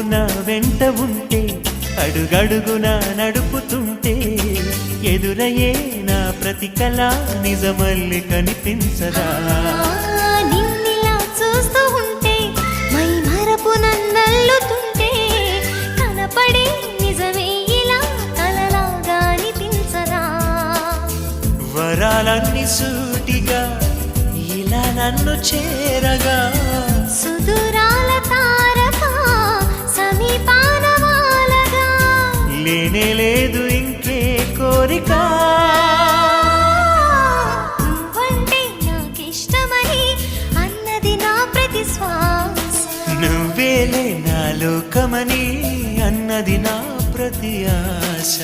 నా వెంట ఉంటే అడుగడుగున నడుపుతుంటే ఎదురయ్యే నా ప్రతి కళ నిజమల్లి కనిపించదా నిన్నిలా చూస్తూ ఉంటే మై మరపు నన్నల్లుతుంటే కనపడే నిజమే ఇలా కలలాగా అనిపించదా వరాలన్నీ సూటిగా ఇలా నన్ను చేరగా సుదూరాల తారక సమీపాన వాలగా లేనే లేదు ఇంకే కోరిక నువ్వంటే నాకిష్టమని అన్నది నా ప్రతి శ్వాస నువ్వేలే నా లోకమని అన్నది నా ప్రతి ఆశ